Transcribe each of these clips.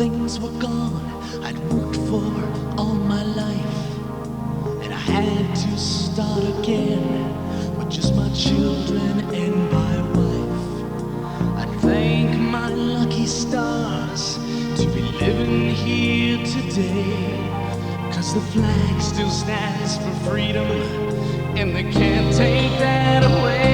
things were gone I'd worked for all my life, and I had to start again with just my children and my wife. I thank my lucky stars to be living here today, 'cause the flag still stands for freedom, and they can't take that away.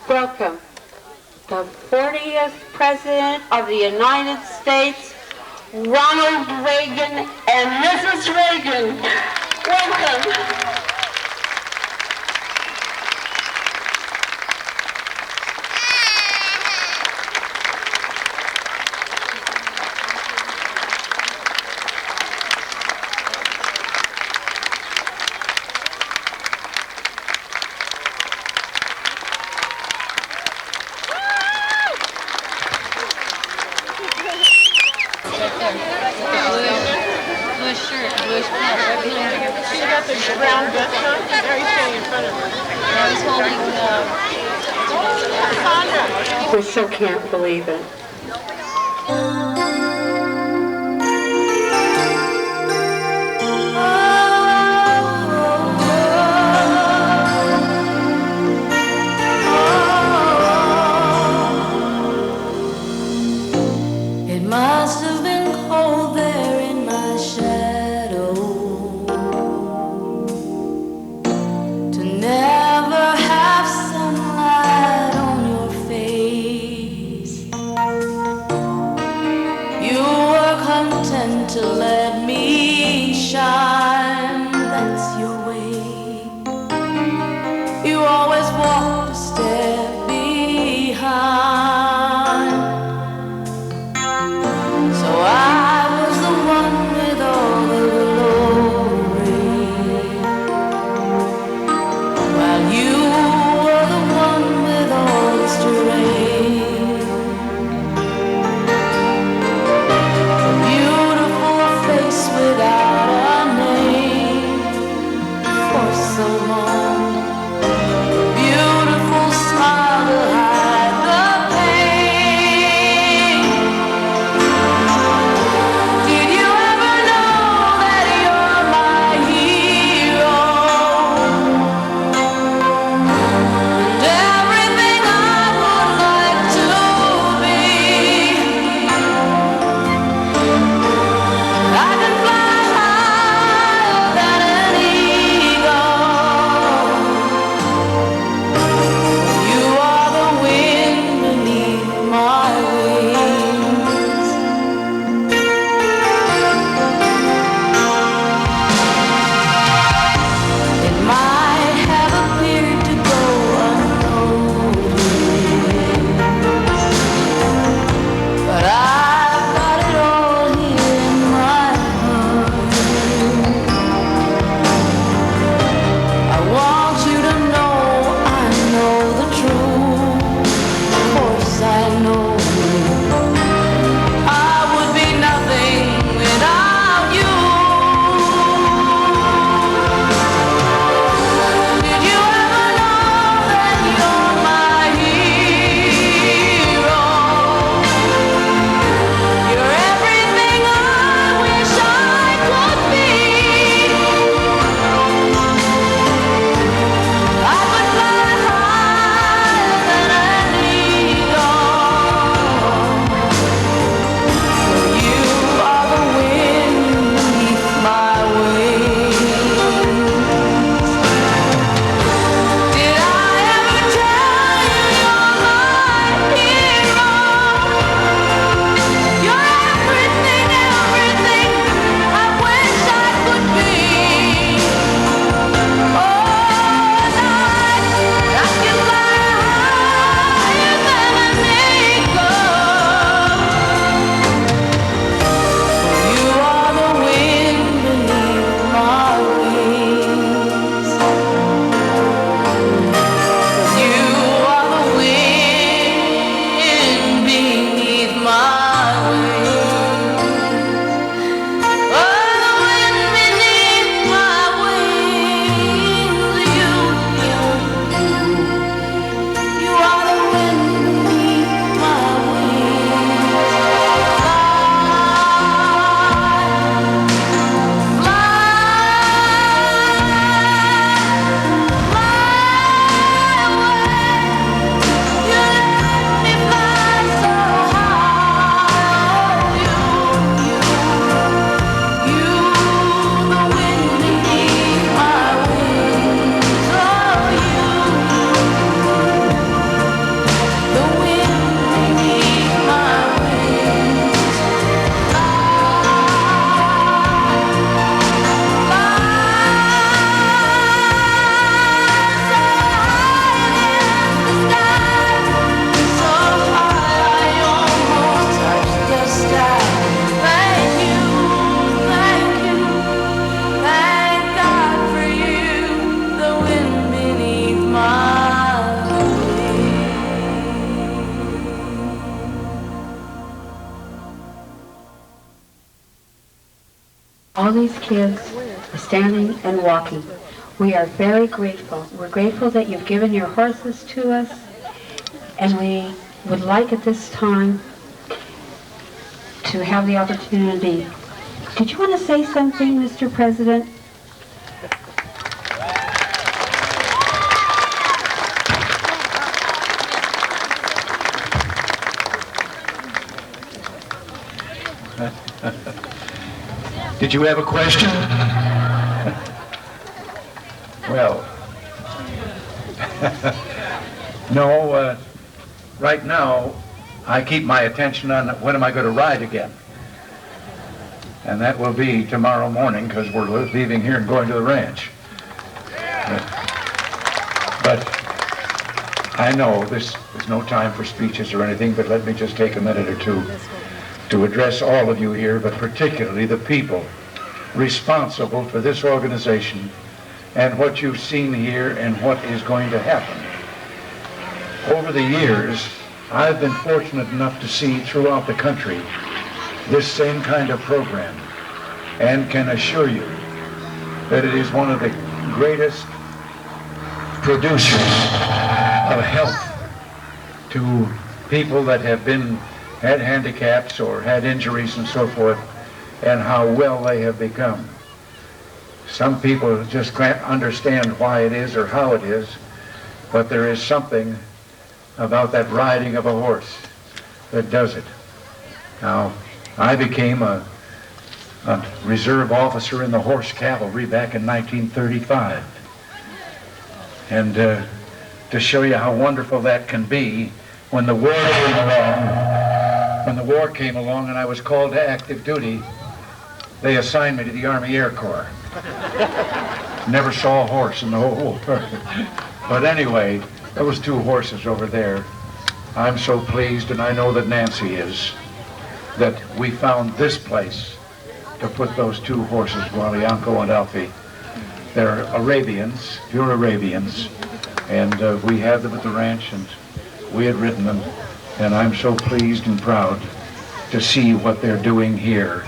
Welcome, the 40th President of the United States, Ronald Reagan and Mrs. Reagan. Welcome. Brown vest on? There he's standing in front of her. I was holding, We still can't believe it. It must have been cold there in my shadow. these kids are standing and walking. We are very grateful. We're grateful that you've given your horses to us, and we would like at this time to have the opportunity. Did you want to say something, Mr. President? Did you have a question? Well, no, right now I keep my attention on when am I going to ride again. And that will be tomorrow morning, because we're leaving here and going to the ranch. But I know this is no time for speeches or anything, but let me just take a minute or two to address all of you here, but particularly the people responsible for this organization and what you've seen here and what is going to happen. Over the years, I've been fortunate enough to see throughout the country this same kind of program, and can assure you that it is one of the greatest producers of health to people that have had handicaps or had injuries and so forth, and how well they have become. Some people just can't understand why it is or how it is, but there is something about that riding of a horse that does it. Now, I became a reserve officer in the horse cavalry back in 1935. And to show you how wonderful that can be, when the war came along and I was called to active duty, they assigned me to the Army Air Corps. Never saw a horse in the whole war. But anyway, there was 2 horses over there. I'm so pleased, and I know that Nancy is, that we found this place to put those 2 horses, Gualianco and Alfie. They're Arabians, pure Arabians, and we had them at the ranch, and we had ridden them, and I'm so pleased and proud to see what they're doing here.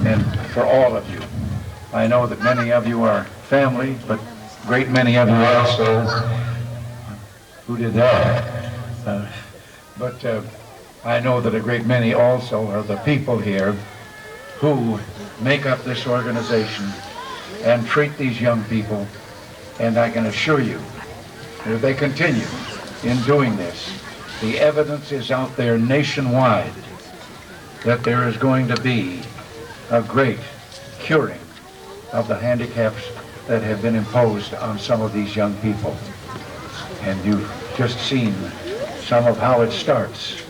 And for all of you, I know that many of you are family, but a great many of you also, who did that? But I know that a great many also are the people here who make up this organization and treat these young people, and I can assure you that if they continue in doing this, the evidence is out there nationwide that there is going to be a great curing of the handicaps that have been imposed on some of these young people. And you've just seen some of how it starts,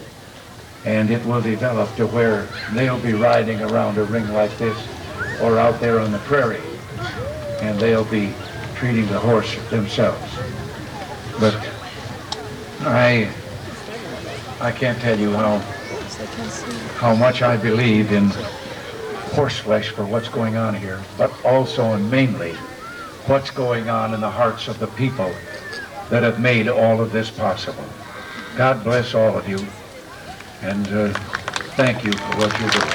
and it will develop to where they'll be riding around a ring like this or out there on the prairie, and they'll be treating the horse themselves. But I can't tell you how much I believe in horseflesh for what's going on here, but also and mainly what's going on in the hearts of the people that have made all of this possible. God bless all of you, and thank you for what you're doing.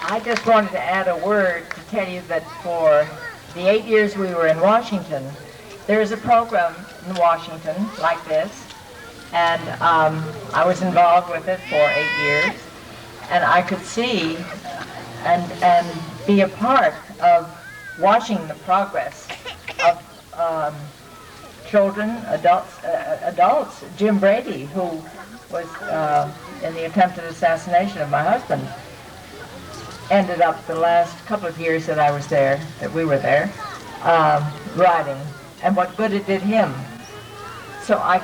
I just wanted to add a word to tell you that for the 8 years we were in Washington, there is a program in Washington like this, and I was involved with it for 8 years, and I could see and be a part of watching the progress of children, adults. Jim Brady, who was in the attempted assassination of my husband, ended up the last couple of years that I was there, that we were there, riding, and what good it did him. So I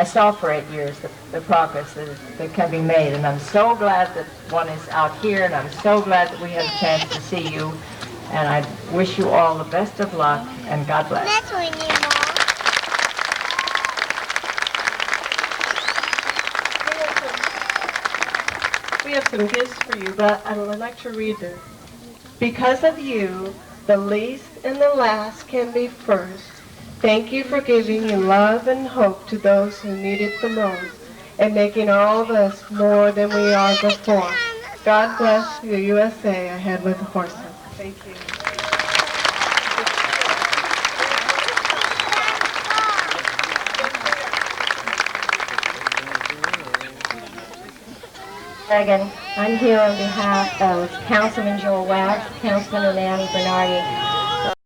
saw for 8 years the progress that can be made, and I'm so glad that one is out here, and I'm so glad that we had a chance to see you, and I wish you all the best of luck, and God bless. That's what we need, Mom. We have some gifts for you, but I would like to read this. Because of you, the least and the last can be first. Thank you for giving love and hope to those who need it the most, and making all of us more than we are before. God bless the USA ahead with the horses. Thank you. Reagan. I'm here on behalf of Councilman Joel Wax, Councilman Annie Bernardi,